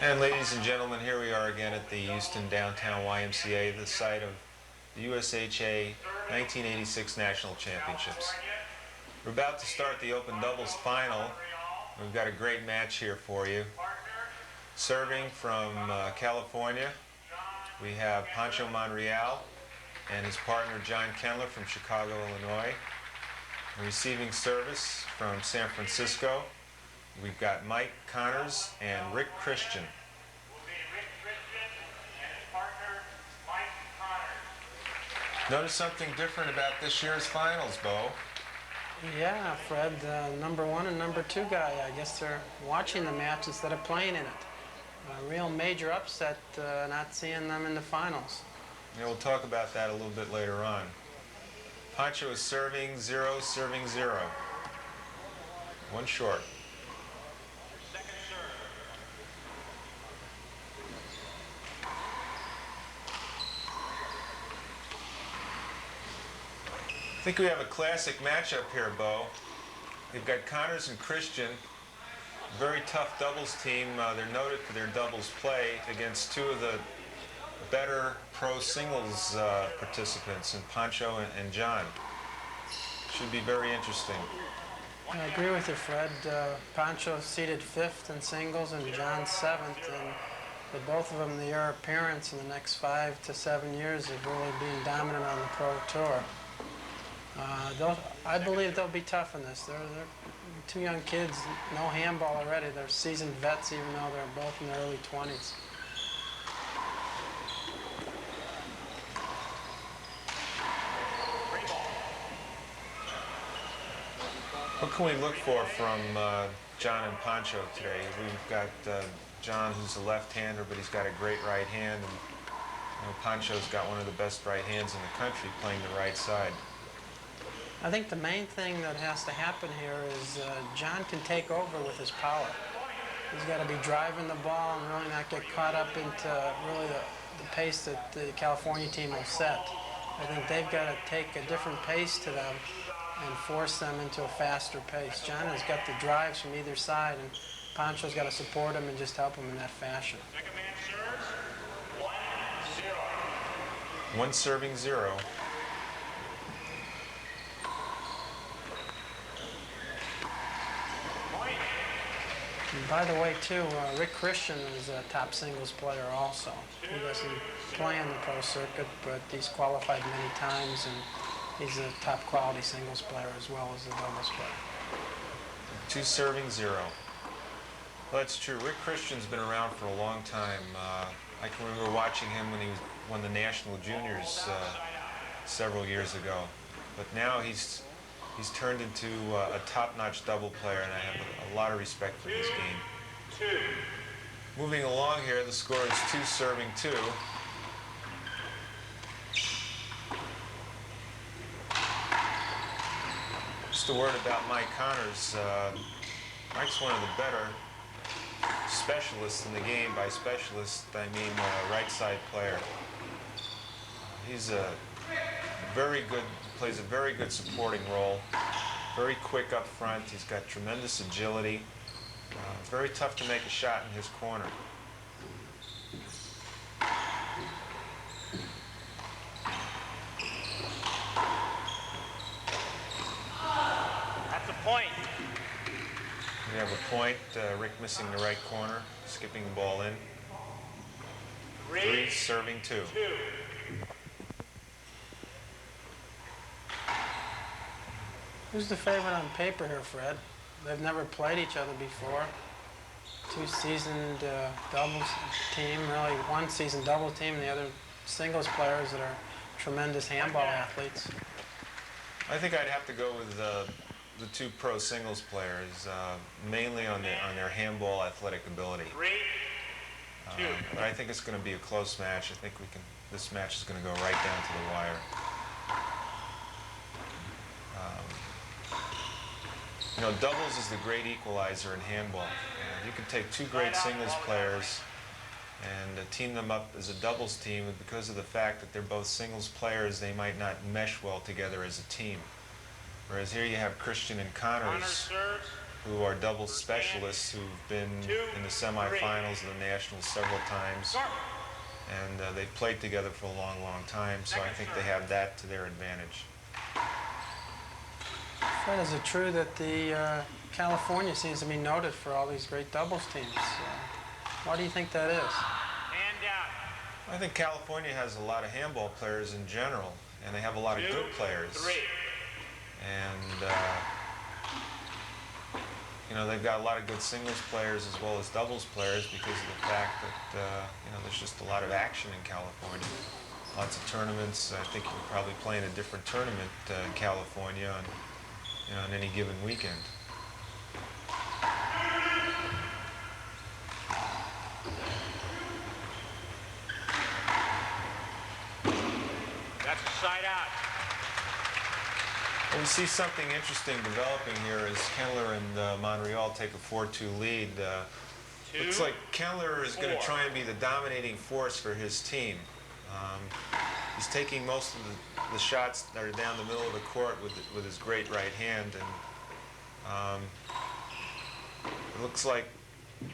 And ladies and gentlemen, here we are again at the Houston Downtown YMCA, the site of the USHA 1986 National Championships. We're about to start the open doubles final. We've got a great match here for you. Serving from California, we have Pancho Monreal and his partner John Kendler from Chicago, Illinois. Receiving service from San Francisco, we've got Mike Connors and Rick Christian. Notice something different about this year's finals, Bo. Yeah, Fred, number one and number two guy, I guess they're watching the match instead of playing in it. A real major upset not seeing them in the finals. Yeah, we'll talk about that a little bit later on. Pancho is serving 0, serving 0. One short. I think we have a classic matchup here, Bo. We've got Connors and Christian, very tough doubles team. They're noted for their doubles play against two of the better pro singles participants, in Pancho and John. Should be very interesting. I agree with you, Fred. Pancho seated 5th in singles and John 7th, and with both of them, their appearance in the next 5 to 7 years of really being dominant on the pro tour. I believe they'll be tough in this. They're two young kids, no handball already. They're seasoned vets, even though they're both in their early 20s. What can we look for from John and Pancho today? We've got John, who's a left-hander, but he's got a great right hand. And Pancho's got one of the best right hands in the country, playing the right side. I think the main thing that has to happen here is John can take over with his power. He's got to be driving the ball and really not get caught up into really the pace that the California team will set. I think they've got to take a different pace to them and force them into a faster pace. John has got the drives from either side, and Pancho's got to support him and just help him in that fashion. Second man serves, 1-0. One serving 0. And by the way, too, Rick Christian is a top singles player also. He doesn't play in the pro circuit, but he's qualified many times, and he's a top quality singles player as well as a doubles player. 2 serving 0. Well, that's true. Rick Christian's been around for a long time. I can remember watching him when he won the National Juniors several years ago. But now he's turned into a top-notch double player, and I have a lot of respect for this game. Moving along here, the score is 2 serving 2. Just a word about Mike Connors. Mike's one of the better specialists in the game. By specialist, I mean right side player. He's a very good, plays a very good supporting role. Very quick up front. He's got tremendous agility. Very tough to make a shot in his corner. That's a point. We have a point. Rick missing the right corner, skipping the ball in. 3 serving 2. Who's the favorite on paper here, Fred? They've never played each other before. 2 seasoned doubles team, really one seasoned double team, and the other singles players that are tremendous handball athletes. I think I'd have to go with the 2 pro singles players, mainly on their handball athletic ability. 3-2. But I think it's going to be a close match. I think this match is going to go right down to the wire. You know, doubles is the great equalizer in handball. You can take 2 great singles players and team them up as a doubles team, and because of the fact that they're both singles players, they might not mesh well together as a team. Whereas here you have Christian and Connors who are doubles specialists who've been in the semifinals of the Nationals several times. And they've played together for a long, long time, so I think they have that to their advantage. Fred, is it true that the California seems to be noted for all these great doubles teams? Why do you think that is? And down. I think California has a lot of handball players in general, and they have a lot of good players. And you know, they've got a lot of good singles players as well as doubles players because of the fact that you know, there's just a lot of action in California. Lots of tournaments. I think you could probably play in a different tournament in California on, you know, on any given weekend. That's a side out. Well, we see something interesting developing here as Kendler and Monreal take a 4-2 lead. Looks like Kendler is going to try and be the dominating force for his team. He's taking most of the shots that are down the middle of the court with his great right hand, and it looks like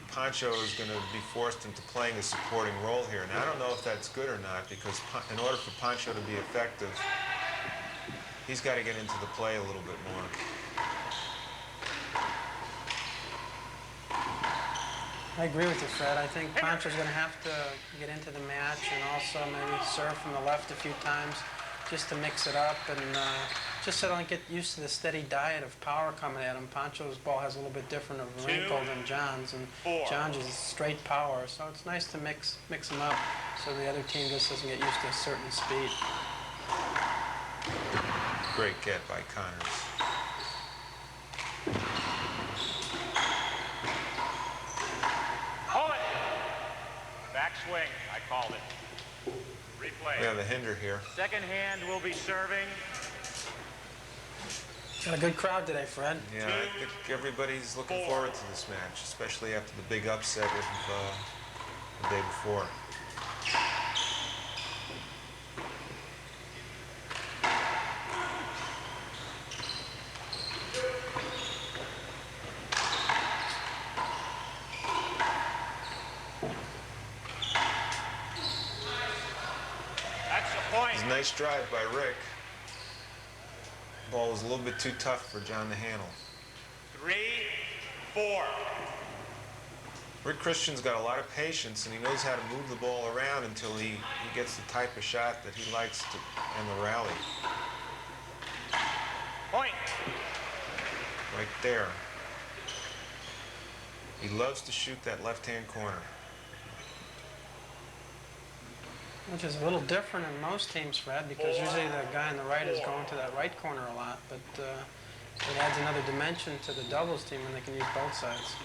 Pancho is going to be forced into playing a supporting role here. Now, I don't know if that's good or not, because in order for Pancho to be effective, he's got to get into the play a little bit more. I agree with you, Fred. I think Pancho's going to have to get into the match and also maybe serve from the left a few times just to mix it up and just so I don't get used to the steady diet of power coming at him. Pancho's ball has a little bit different of wrinkle than John's, and John's is straight power. So it's nice to mix them up so the other team just doesn't get used to a certain speed. Great get by Connors. Hold it. Backswing. I called it. Replay. We have a hinder here. Second hand will be serving. Got a good crowd today, Fred. Yeah, I think everybody's looking forward to this match, especially after the big upset of the day before. That's the point. It's a nice drive by Rick. Ball was a little bit too tough for John to handle. 3-4. Rick Christian's got a lot of patience, and he knows how to move the ball around until he gets the type of shot that he likes to end the rally. Point. Right there. He loves to shoot that left-hand corner. Which is a little different in most teams, Fred, because usually the guy on the right is going to that right corner a lot, but it adds another dimension to the doubles team when they can use both sides.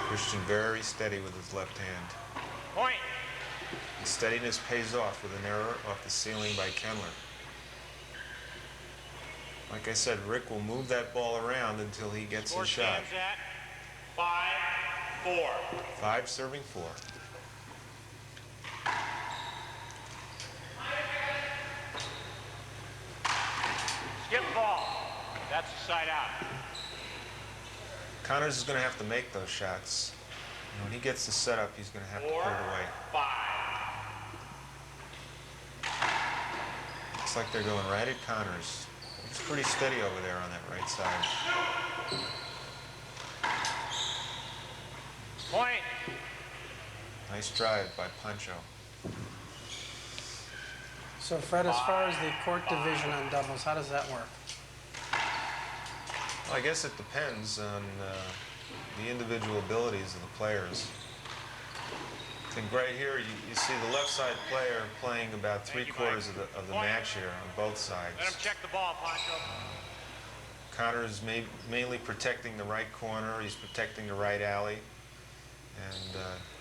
Christian very steady with his left hand. Point. The steadiness pays off with an error off the ceiling by Kendler. Like I said, Rick will move that ball around until he gets Score his shot. stands at 5-4. 5 serving 4. Skip ball. That's a side out. Connors is going to have to make those shots. When he gets the setup, he's going to have to put it away. 4-5. Looks like they're going right at Connors. It's pretty steady over there on that right side. Point. Nice drive by Pancho. So, Fred, as far as the court division on doubles, how does that work? Well, I guess it depends on the individual abilities of the players. I think right here you see the left side player playing about 3/4 of the match here on both sides. Let him check the ball, Pancho. Connors mainly protecting the right corner. He's protecting the right alley. And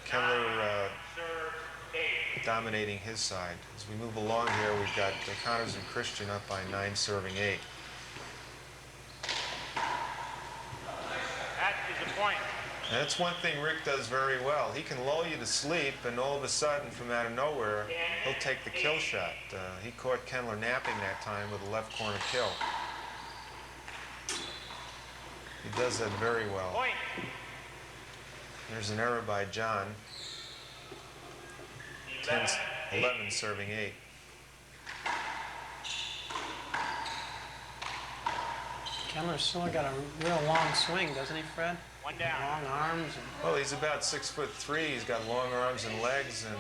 Kendler Serve 8. dominating his side. As we move along here, we've got Connors and Christian up by 9 serving 8. That is That's one thing Rick does very well. He can lull you to sleep, and all of a sudden, from out of nowhere, he'll take the kill shot. He caught Kendler napping that time with a left corner kill. He does that very well. Point. There's an error by John. 11 serving 8. Kendler's still got a real long swing, doesn't he, Fred? One down. Long arms. Well, he's about 6'3". He's got long arms and legs, and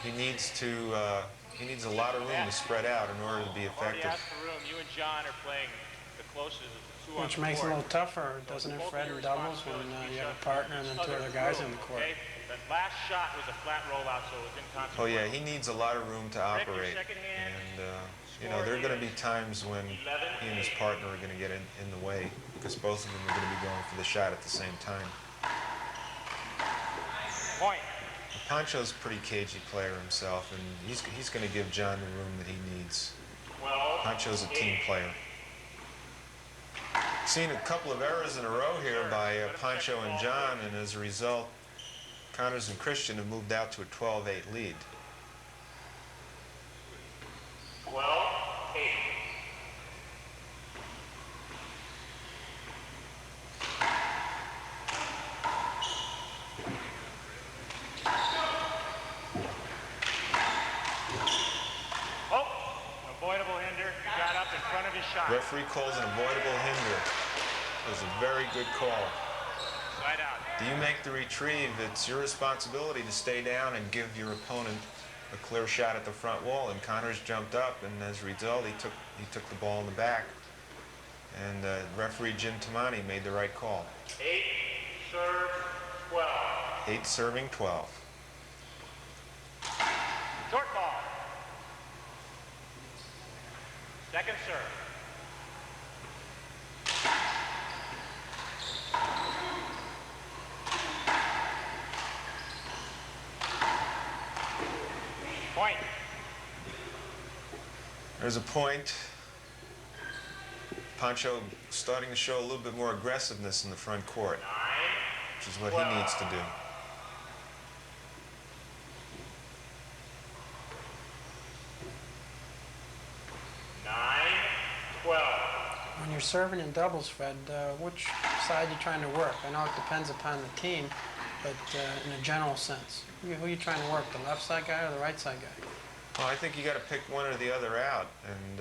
he needs a lot of room to spread out in order to be Already effective. asked the room. You and John are playing the closest of the two on Which the makes it a court. little tougher, doesn't it, Fred, in doubles when you have a partner and then two other guys on the court. Okay? That last shot was a flat rollout, so it was inconsequential. Oh yeah, he needs a lot of room to Rick, your operate, second hand. and you know, there are going to be times when he and his partner are going to get in the way, because both of them are going to be going for the shot at the same time. Point. Pancho's a pretty cagey player himself, and he's going to give John the room that he needs. 12. Pancho's a team player. Seen a couple of errors in a row here by Pancho and John, and as a result, Connors and Christian have moved out to a 12-8 lead. 12-8. Oh, avoidable hinder. He got up in front of his shot. Referee calls an avoidable hinder. It was a very good call. Side out. Do you make the retrieve? It's your responsibility to stay down and give your opponent a clear shot at the front wall. And Connors jumped up, and as a result, he took the ball in the back. And referee Jim Tamani made the right call. 8 serve 12. 8 serving 12. Short ball. Second serve. Point. There's a point. Pancho starting to show a little bit more aggressiveness in the front court, 9. which is what he needs to do. 9-12. When you're serving in doubles, Fred, which side are you trying to work? I know it depends upon the team, but in a general sense, who are you trying to work, the left side guy or the right side guy? Well, I think you got to pick one or the other out, and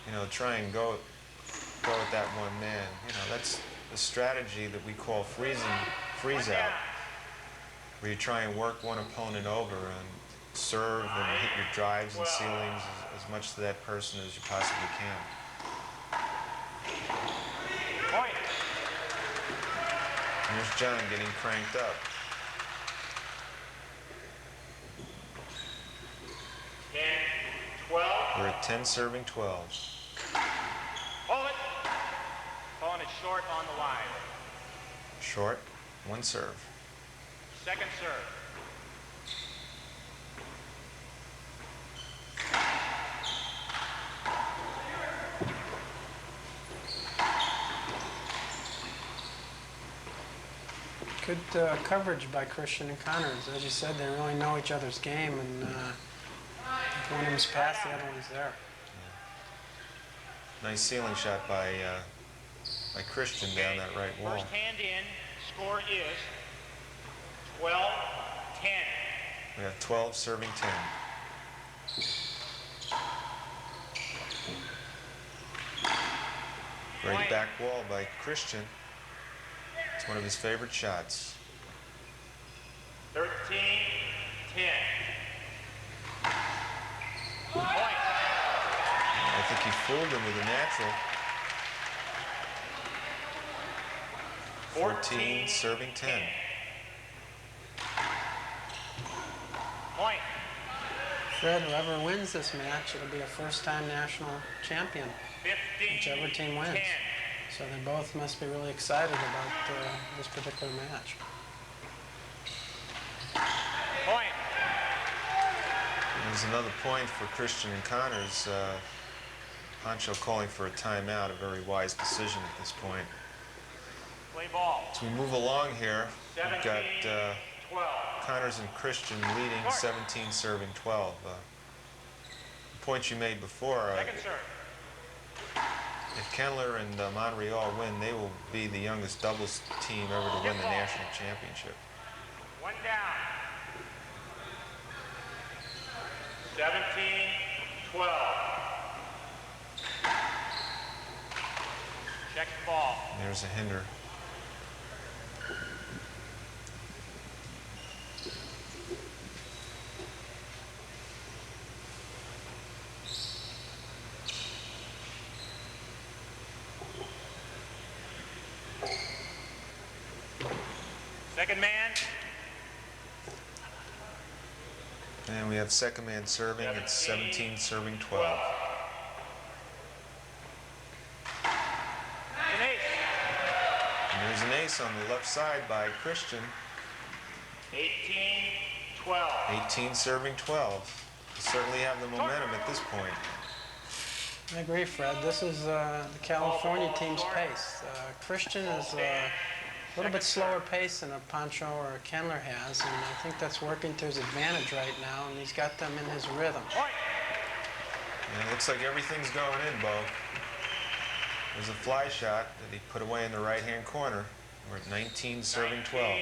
you know, try and go with that one man. You know, that's the strategy that we call freeze out, where you try and work one opponent over and serve and hit your drives and ceilings as much to that person as you possibly can. Point. And there's John getting cranked up. 10-12. We're at 10 serving 12. Hold it. Calling it short on the line. Short, one serve. Second serve. Good coverage by Christian and Connors. As you said, they really know each other's game, and if one of them's passed, the other one's there. Nice ceiling shot by Christian down that right wall. First hand in. Score is 12-10. We have 12 serving 10. Great back wall by Christian. It's one of his favorite shots. 13-10. Point. I think he fooled him with a natural. 14 serving 10. Point. Fred, whoever wins this match, it'll be a first-time national champion, whichever team wins. 15-10. So they both must be really excited about this particular match. Point. There's another point for Christian and Connors. Pancho calling for a timeout, a very wise decision at this point. Play Play ball. As we move along here, we've got 12. Connors and Christian leading 17 serving 12. The point you made before, Second serve. if Kendler and Monreal win, they will be the youngest doubles team ever to win the national championship. 1 down. 17-12. Check the ball. There's a hinder. Second man. And we have second man serving. It's 17 serving 12. An ace. And there's an ace on the left side by Christian. 18-12. 18 serving 12. They certainly have the momentum at this point. I agree, Fred. This is the California team's pace. Christian is a little bit slower pace than a Pancho or a Kendler has, and I think that's working to his advantage right now, and he's got them in his rhythm. And it looks like everything's going in, Bo. There's a fly shot that he put away in the right-hand corner. We're at 19 serving 12.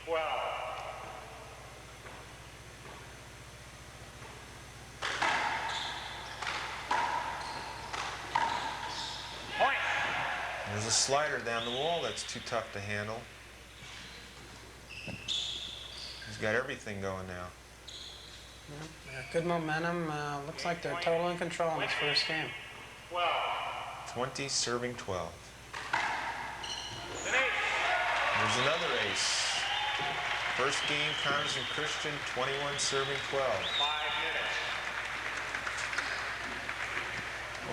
12. Point. There's a slider down the wall that's too tough to handle. He's got everything going now. Good momentum. Looks like they're total in control in this first game. 12. 20 serving 12. An ace. There's another ace. First game, Connors and Christian, 21 serving 12. 5 minutes.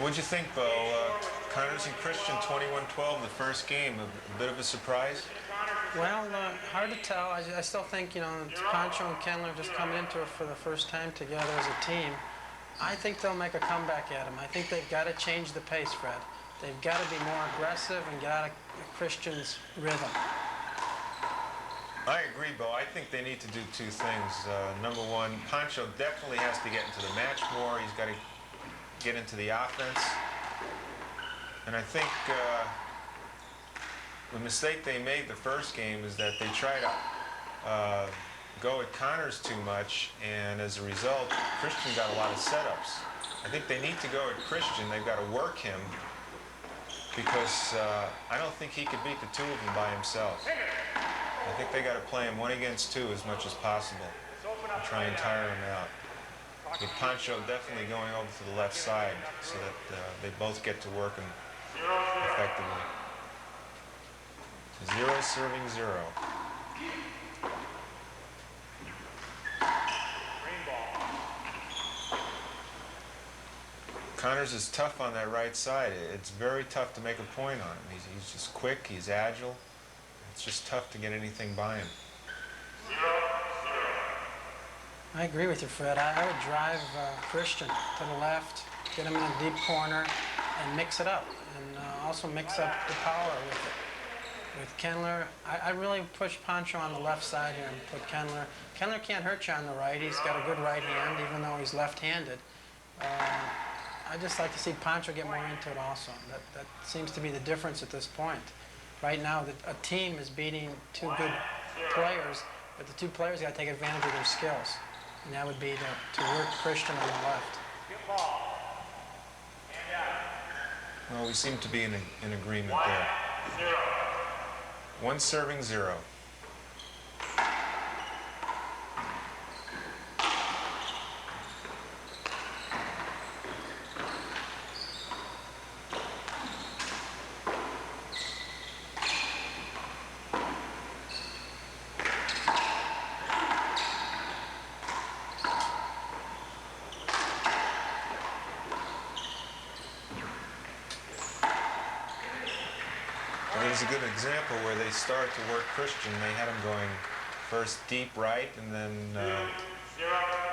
What'd you think, Bo? Connors and Christian, 21-12, the first game. A bit of a surprise? Well, hard to tell. I still think, Pancho and Kendler just coming into it for the first time together as a team. I think they'll make a comeback at him. I think they've got to change the pace, Fred. They've got to be more aggressive and get out of Christian's rhythm. I agree, Bo. I think they need to do two things. Number one, Pancho definitely has to get into the match more. He's got to get into the offense. And I think the mistake they made the first game is that they tried to go at Connors too much, and as a result, Christian got a lot of setups. I think they need to go at Christian. They've got to work him because I don't think he could beat the two of them by himself. I think they got to play him 1 against 2 as much as possible and try and tire him out. With Pancho definitely going over to the left side so that they both get to work effectively. 0 serving 0. Connors is tough on that right side. It's very tough to make a point on him. He's just quick, he's agile. It's just tough to get anything by him. I agree with you, Fred. I would drive Christian to the left, get him in a deep corner, and mix it up. And also mix up the power with it. With Kendler, I really push Pancho on the left side here and put Kendler. Kendler can't hurt you on the right. He's got a good right hand, even though he's left-handed. I'd just like to see Pancho get more into it also. That seems to be the difference at this point. Right now, a team is beating two good players, but the two players got to take advantage of their skills. And that would be to work Christian on the left. Well, we seem to be in agreement there. 1 serving 0. There's a good example where they start to work Christian. They had him going first deep right and then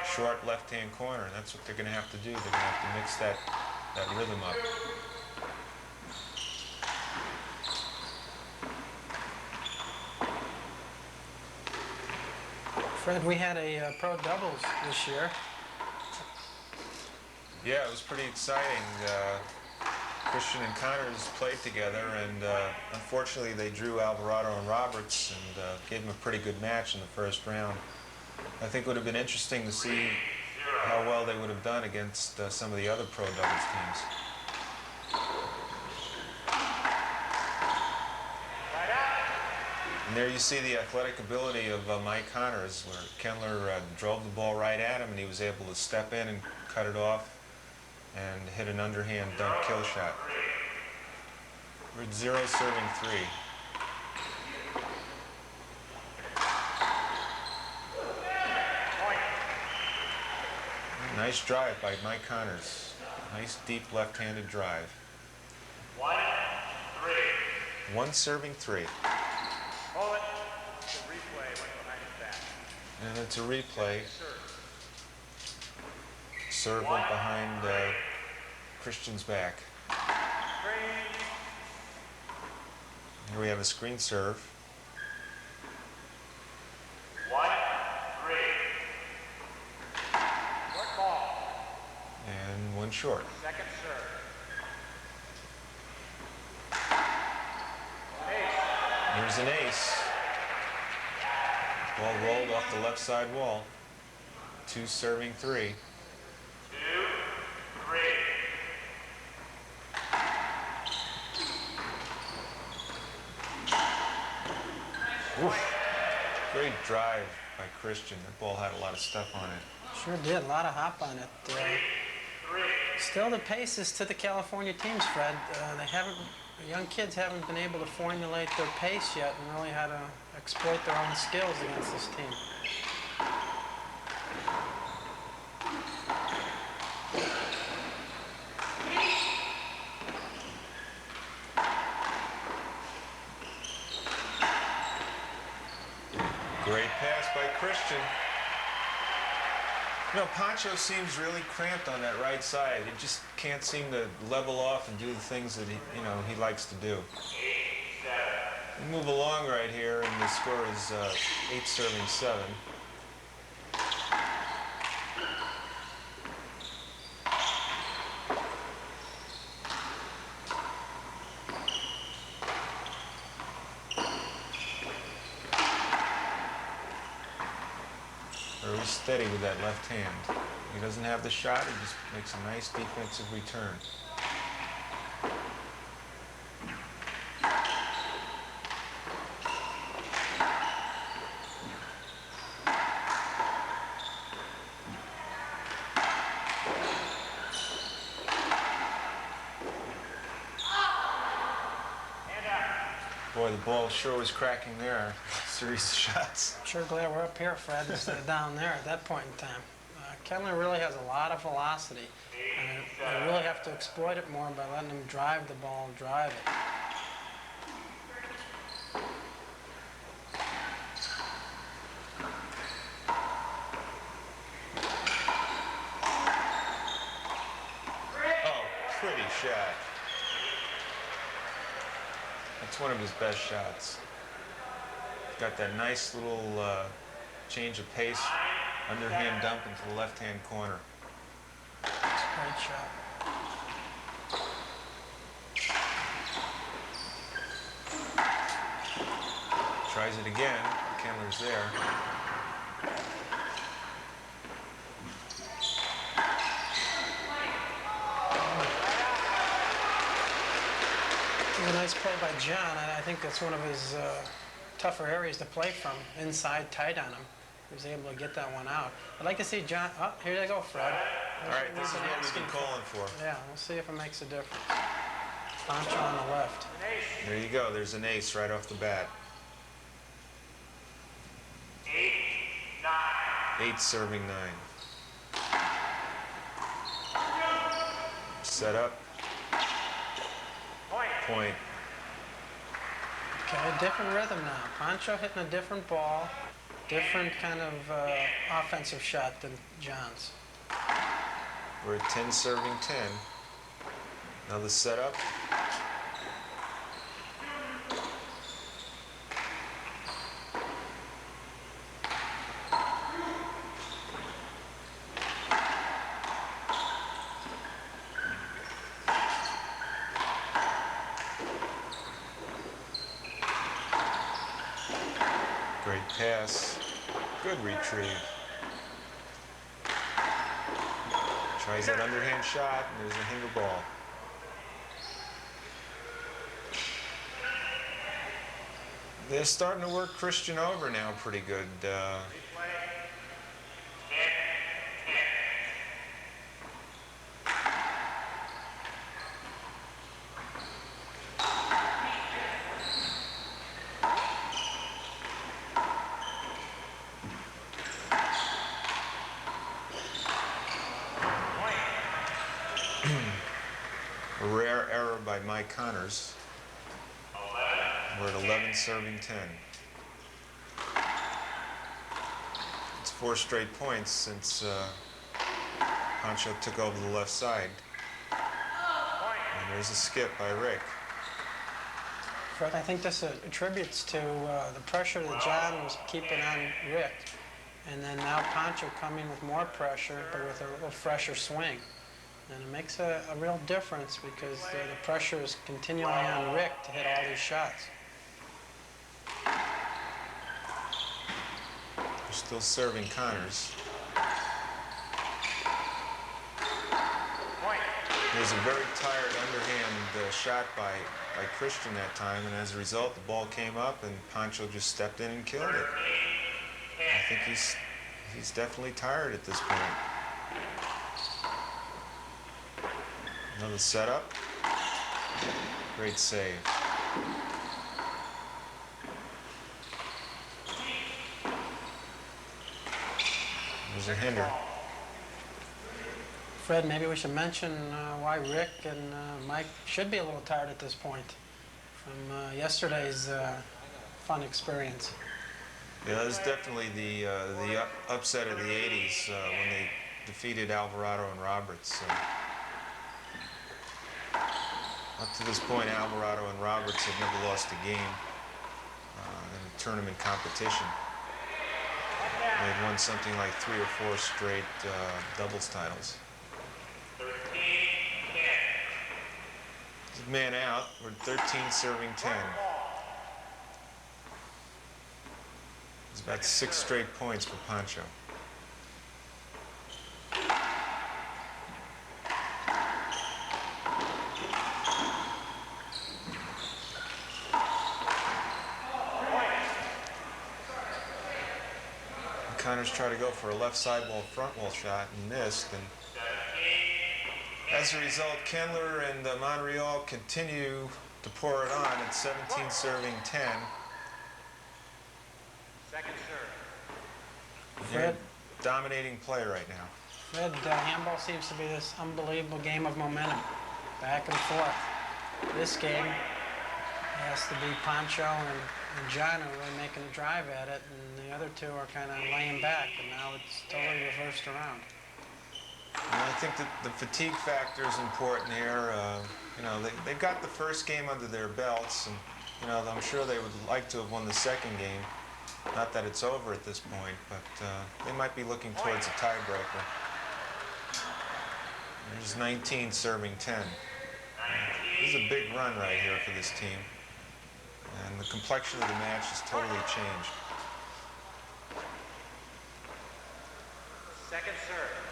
short left-hand corner. And that's what they're going to have to do. They're going to have to mix that rhythm up. Fred, we had a pro doubles this year. Yeah, it was pretty exciting. Christian and Connors played together, and unfortunately they drew Alvarado and Roberts and gave them a pretty good match in the first round. I think it would have been interesting to see how well they would have done against some of the other pro doubles teams. And there you see the athletic ability of Mike Connors, where Kendler drove the ball right at him, and he was able to step in and cut it off and hit an underhand dunk kill shot. We're at 0 serving 3. Nice drive by Mike Connors. Nice deep left-handed drive. 1-3. 1 serving 3. Hold it. It's a replay went behind his back. And it's a replay. Serve went behind Christian's back. Here we have a screen serve. 1-3. Short ball. And 1 short. Second serve. Here's an ace. Ball rolled off the left side wall. 2 serving 3. 2-3. Oof. Great drive by Christian. That ball had a lot of stuff on it. Sure did, a lot of hop on it. Still the pace is to the California teams, Fred. The young kids haven't been able to formulate their pace yet and really how to exploit their own skills against this team. Great pass by Christian. You know, Pancho seems really cramped on that right side. He just can't seem to level off and do the things that he likes to do. We move along right here, and the score is 8 serving 7. Very steady with that left hand. He doesn't have the shot, he just makes a nice defensive return. Boy, the ball sure was cracking there. Series of shots. Sure glad we're up here, Fred, instead of down there at that point in time. Kendler really has a lot of velocity, and they really have to exploit it more by letting him drive the ball and drive it. Oh, pretty shot. That's one of his best shots. Got that nice little change of pace, underhand dump into the left-hand corner. It's a great shot. Tries it again. Kendler's there. It was a nice play by John. I think that's one of his tougher areas to play from, inside tight on him. He was able to get that one out. I'd like to see John. Oh, here they go, Fred. All right, this is what we've been calling for. Yeah, we'll see if it makes a difference. Pancho on the left. There you go. There's an ace right off the bat. 8 serving 9. Set up. Point. Okay, a different rhythm now. Pancho hitting a different ball, different kind of offensive shot than John's. We're at 10 serving 10. Now the setup. pass. Good retrieve. Tries that underhand shot, and there's a hinder ball. They're starting to work Christian over now pretty good. A rare error by Mike Connors. We're at 11 serving 10. It's 4 straight points since Pancho took over the left side. And there's a skip by Rick. Fred, I think this attributes to the pressure that John was keeping on Rick. And then now Pancho coming with more pressure, but with a little fresher swing. And it makes a real difference because the pressure is continually on Rick to hit all these shots. They're still serving Connors. There's a very tired underhand shot by Christian that time, and as a result, the ball came up, and Pancho just stepped in and killed it. I think he's definitely tired at this point. Another setup. Great save. There's a hinder. Fred, maybe we should mention why Rick and Mike should be a little tired at this point from yesterday's fun experience. Yeah, that was definitely the upset of the 80s when they defeated Alvarado and Roberts. Up to this point, Alvarado and Roberts had never lost a game in a tournament competition. They had won something like 3 or 4 straight doubles titles. Man out. We're 13 serving 10. It's about 6 straight points for Pancho. Connors tried to go for a left sidewall front wall shot and missed. And as a result, Kendler and Monreal continue to pour it on at 17 serving 10. Second serve. They're dominating play right now. Fred, handball seems to be this unbelievable game of momentum, back and forth. This game has to be Pancho and John are really making a drive at it, and the other two are kind of laying back, and now it's totally reversed around. And I think that the fatigue factor is important here. You know, they've got the first game under their belts, and you know, I'm sure they would like to have won the second game. Not that it's over at this point, but they might be looking towards a tiebreaker. There's 19 serving 10. This is a big run right here for this team, and the complexion of the match has totally changed. Second serve.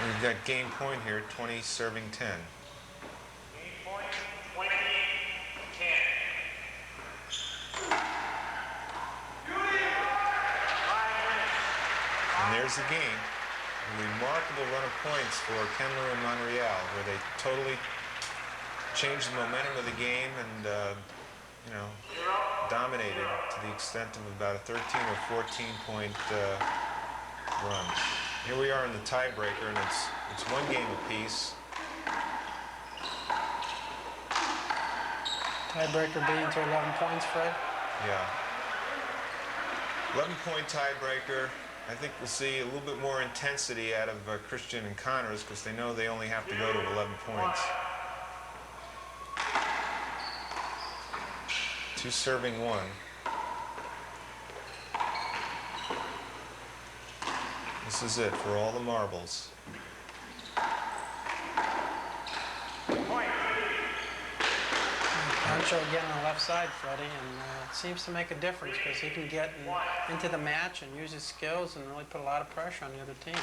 We've got game point here, 20 serving 10. Game point, 20, 10. And there's the game. A remarkable run of points for Kendler and Monreal, where they totally changed the momentum of the game and, you know, dominated to the extent of about a 13 or 14 point run. Here we are in the tiebreaker, and it's one game apiece. Tiebreaker being to 11 points, Fred? Yeah. 11-point tiebreaker. I think we'll see a little bit more intensity out of Christian and Connors because they know they only have to go to 11 points. 2 serving 1. This is it for all the marbles. Pancho again on the left side, Freddie, and it seems to make a difference because he can get into the match and use his skills and really put a lot of pressure on the other team.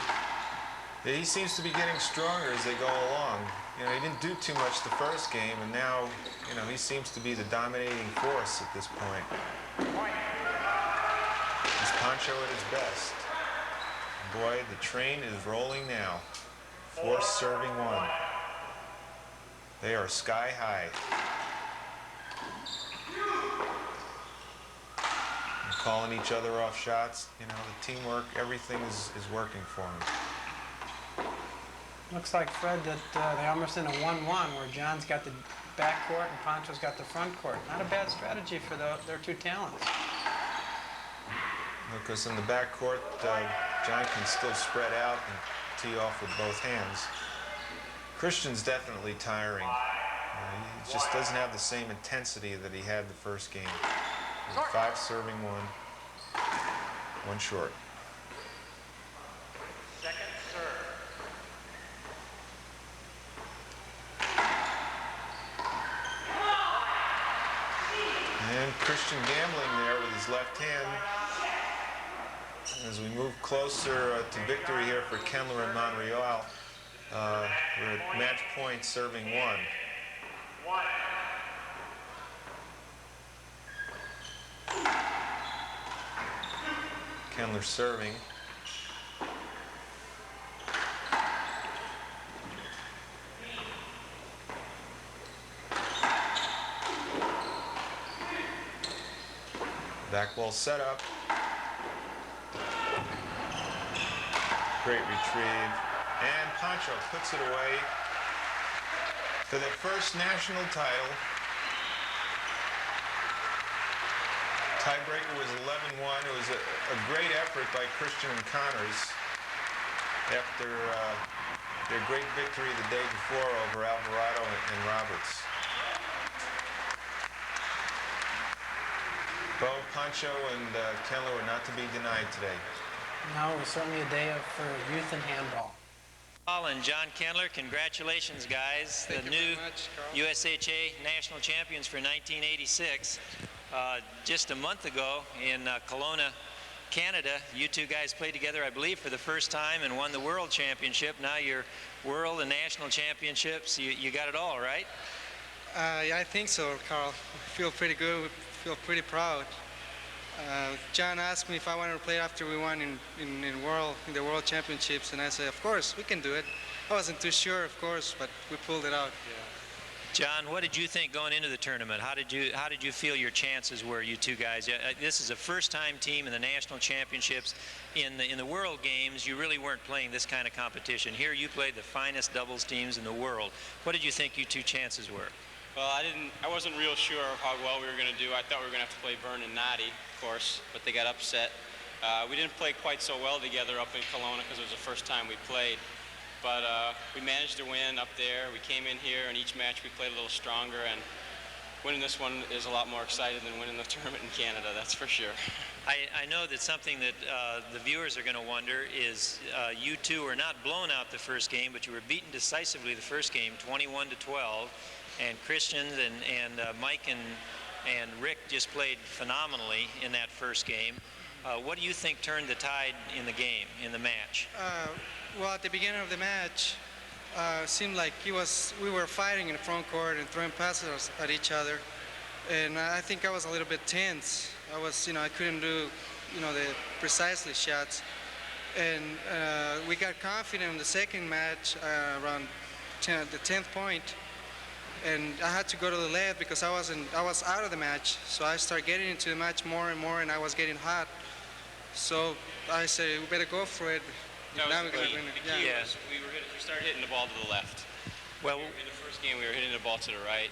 Yeah, he seems to be getting stronger as they go along. You know, he didn't do too much the first game, and now, you know, he seems to be the dominating force at this point. He's Pancho at his best. Boy, the train is rolling now. 4 serving 1. They are sky high. And calling each other off shots. You know, the teamwork, everything is working for them. Looks like, Fred, that they're almost in a 1-1 where John's got the back court and Pancho's got the front court. Not a bad strategy for their two talents. Because in the back court, John can still spread out and tee off with both hands. Christian's definitely tiring. He just doesn't have the same intensity that he had the first game. 5 serving 1, 1 short. Second serve. And Christian gambling there with his left hand. As we move closer to victory here for Kendler and Monreal, we're at match point serving 1. Kendler serving. Back ball set up. Great retrieve. And Pancho puts it away for their first national title. Tiebreaker was 11-1. It was a great effort by Christian and Connors after their great victory the day before over Alvarado and Roberts. Bo, Pancho, and Kendler were not to be denied today. No, it was certainly a day for youth and handball. And John Kendler, congratulations, guys. Thank the you new very much, Carl. USHA national champions for 1986. Just a month ago in Kelowna, Canada, you two guys played together, I believe, for the first time and won the world championship. Now you're world and national championships. You got it all, right? Yeah, I think so, Carl. I feel pretty good. Feel pretty proud. John asked me if I wanted to play after we won in the world championships, and I said, of course, we can do it. I wasn't too sure, of course, but we pulled it out. Yeah. John, what did you think going into the tournament? How did you feel your chances were, you two guys? This is a first-time team in the national championships. In the World Games, you really weren't playing this kind of competition. Here, you played the finest doubles teams in the world. What did you think your two chances were? Well, I wasn't real sure of how well we were going to do. I thought we were going to have to play Byrne and Noddy, of course, but they got upset. We didn't play quite so well together up in Kelowna because it was the first time we played. But we managed to win up there. We came in here, and each match we played a little stronger, and winning this one is a lot more exciting than winning the tournament in Canada, that's for sure. I know that something that the viewers are going to wonder is you two were not blown out the first game, but you were beaten decisively the first game, 21-12. And Christian and Mike and Rick just played phenomenally in that first game. What do you think turned the tide in the game, in the match? Well, at the beginning of the match, it seemed like we were fighting in the front court and throwing passes at each other, and I think I was a little bit tense. I couldn't do, the precisely shots, and we got confident in the second match around the 10th point. And I had to go to the left because I was out of the match. So I started getting into the match more and more, and I was getting hot. So I said, we better go for it. That now was we're the gonna key. win it. The key Yeah. was we started hitting the ball to the left. Well, In the first game, we were hitting the ball to the right,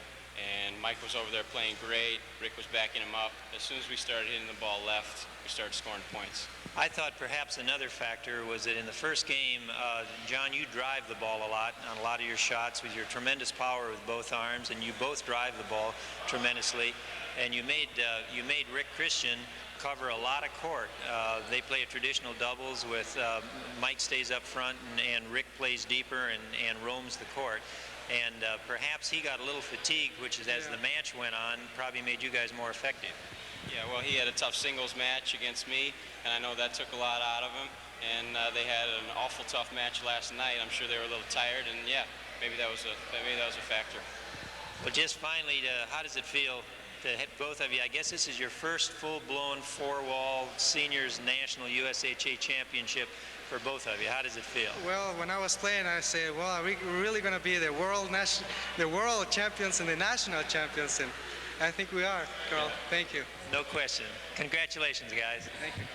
and Mike was over there playing great. Rick was backing him up. As soon as we started hitting the ball left, we started scoring points. I thought perhaps another factor was that in the first game, John, you drive the ball a lot on a lot of your shots with your tremendous power with both arms, and you both drive the ball tremendously. and you made Rick Christian cover a lot of court. They play a traditional doubles with Mike stays up front and Rick plays deeper and roams the court. And perhaps he got a little fatigued, which is, as the match went on, probably made you guys more effective. Yeah, well, he had a tough singles match against me, and I know that took a lot out of him. And they had an awful tough match last night. I'm sure they were a little tired, and yeah, maybe that was a factor. Well, just finally, how does it feel to hit both of you? I guess this is your first full-blown four-wall seniors national USHA championship for both of you. How does it feel? Well, when I was playing, I said, well, are we really going to be the world champions and the national champions? And I think we are, Carl. Thank you. No question. Congratulations, guys. Thank you.